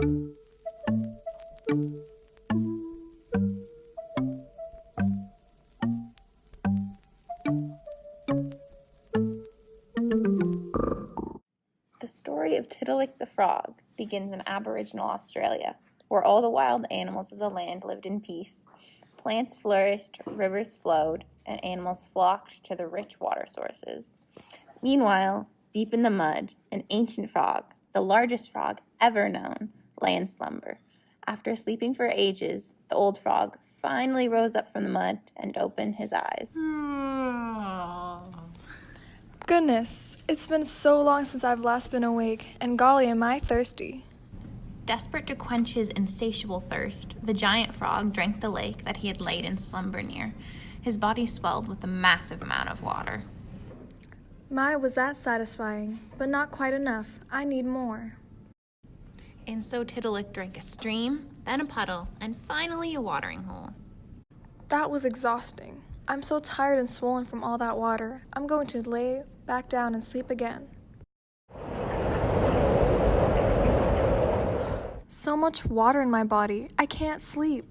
The story of Tiddalik the Frog begins in Aboriginal Australia, where all the wild animals of the land lived in peace. Plants flourished, rivers flowed, and animals flocked to the rich water sources. Meanwhile, deep in the mud, an ancient frog, the largest frog ever known, lay in slumber. After sleeping for ages, the old frog finally rose up from the mud and opened his eyes. Goodness, it's been so long since I've last been awake, and golly, am I thirsty. Desperate to quench his insatiable thirst, the giant frog drank the lake that he had laid in slumber near. His body swelled with a massive amount of water. My, was that satisfying, but not quite enough. I need more. And so Tiddalik drank a stream, then a puddle, and finally a watering hole. That was exhausting. I'm so tired and swollen from all that water. I'm going to lay back down and sleep again. So much water in my body. I can't sleep.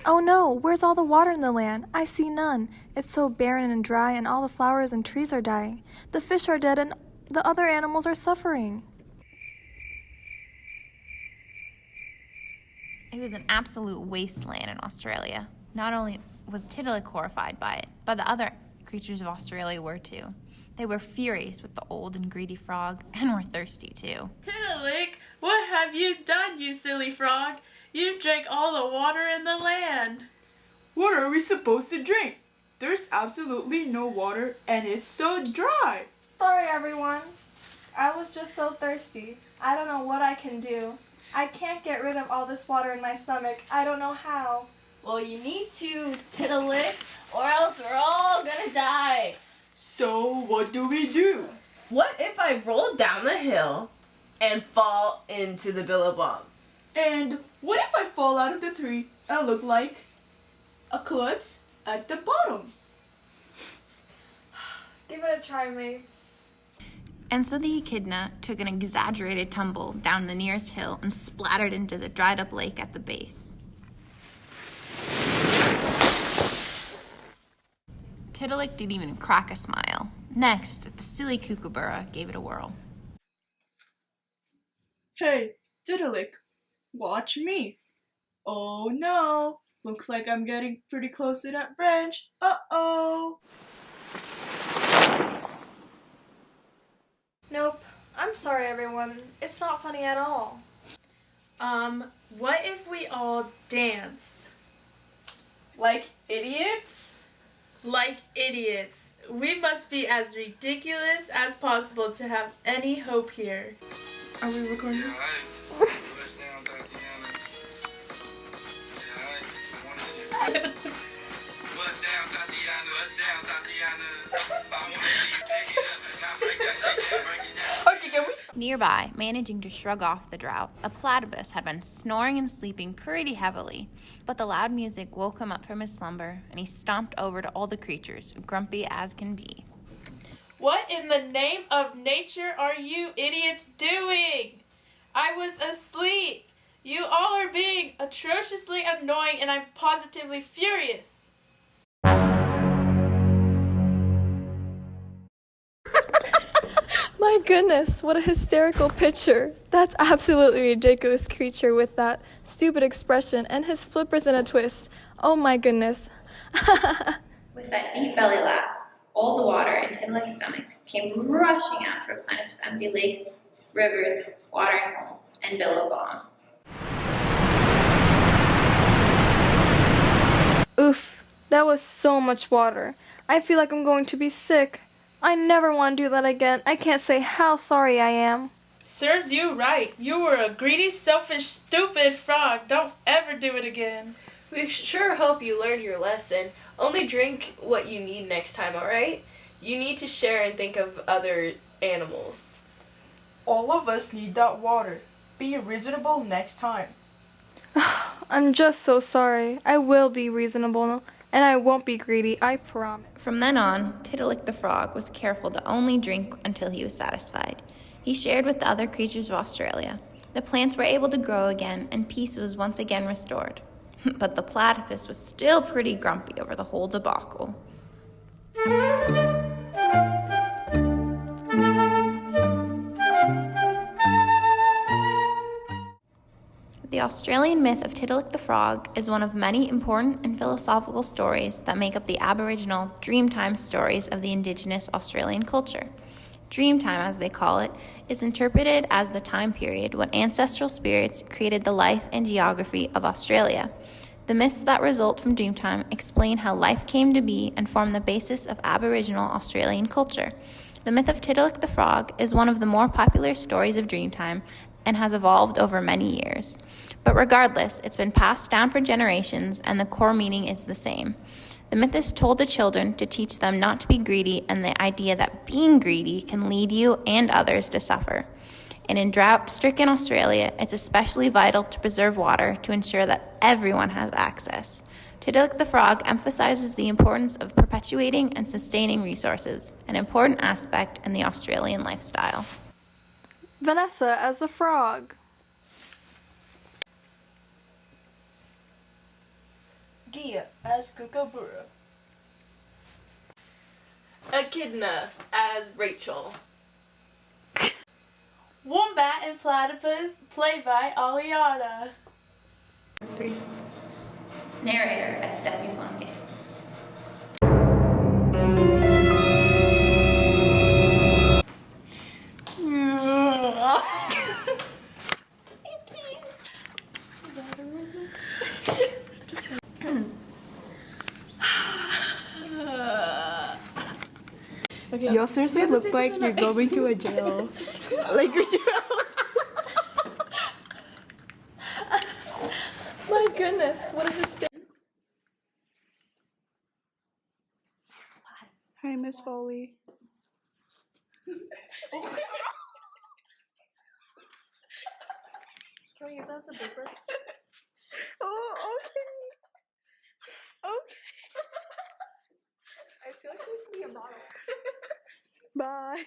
Oh no, where's all the water in the land? I see none. It's so barren and dry, and all the flowers and trees are dying. The fish are dead, and the other animals are suffering. It was an absolute wasteland in Australia. Not only was Tiddalik horrified by it, but the other creatures of Australia were too. They were furious with the old and greedy frog, and were thirsty too. Tiddalik, what have you done, you silly frog? You've drank all the water in the land. What are we supposed to drink? There's absolutely no water, and it's so dry. Sorry, everyone. I was just so thirsty. I don't know what I can do. I can't get rid of all this water in my stomach. I don't know how. Well, you need to, Tiddalik, or else we're all gonna die. So what do we do? What if I roll down the hill and fall into the billabong? And what if I fall out of the tree and look like a klutz at the bottom? Give it a try, mates. And so the echidna took an exaggerated tumble down the nearest hill and splattered into the dried up lake at the base. Tiddalik didn't even crack a smile. Next, the silly kookaburra gave it a whirl. Hey, Tiddalik, watch me. Oh no, looks like I'm getting pretty close to that branch. Uh-oh. Nope. I'm sorry, everyone. It's not funny at all. What if we all danced? Like idiots? Like idiots. We must be as ridiculous as possible to have any hope here. Are we recording? Nearby, managing to shrug off the drought, a platypus had been snoring and sleeping pretty heavily, but the loud music woke him up from his slumber, and he stomped over to all the creatures, grumpy as can be. What in the name of nature are you idiots doing? I was asleep. You all are being atrociously annoying, and I'm positively furious. My goodness, what a hysterical picture. That's absolutely ridiculous creature with that stupid expression and his flippers in a twist. Oh my goodness. With that deep belly laugh, all the water in Tiddilik's stomach came rushing out to replenish empty lakes, rivers, watering holes, and billabong. Oof, that was so much water. I feel like I'm going to be sick. I never want to do that again. I can't say how sorry I am. Serves you right. You were a greedy, selfish, stupid frog. Don't ever do it again. We sure hope you learned your lesson. Only drink what you need next time, alright? You need to share and think of other animals. All of us need that water. Be reasonable next time. I'm just so sorry. I will be reasonable, and I won't be greedy, I promise. From then on, Tiddalik the frog was careful to only drink until he was satisfied. He shared with the other creatures of Australia. The plants were able to grow again, and peace was once again restored. But the platypus was still pretty grumpy over the whole debacle. The Australian myth of Tiddalik the Frog is one of many important and philosophical stories that make up the Aboriginal Dreamtime stories of the Indigenous Australian culture. Dreamtime, as they call it, is interpreted as the time period when ancestral spirits created the life and geography of Australia. The myths that result from Dreamtime explain how life came to be and form the basis of Aboriginal Australian culture. The myth of Tiddalik the Frog is one of the more popular stories of Dreamtime and has evolved over many years. But regardless, it's been passed down for generations and the core meaning is the same. The myth is told to children to teach them not to be greedy and the idea that being greedy can lead you and others to suffer. And in drought-stricken Australia, it's especially vital to preserve water to ensure that everyone has access. Tiddalik the Frog emphasizes the importance of perpetuating and sustaining resources, an important aspect in the Australian lifestyle. Vanessa as the frog. Gia as Kookaburra. Echidna as Rachel. Wombat and Platypus, played by Aliana. 3. Narrator as Stephanie Flonke. Okay. You seriously look like you're going to a jail. Like you're My goodness, what a mistake. Hi, Miss Foley. Can we use that as a blooper? Oh, okay. Okay. I feel like she needs to be a model. Bye.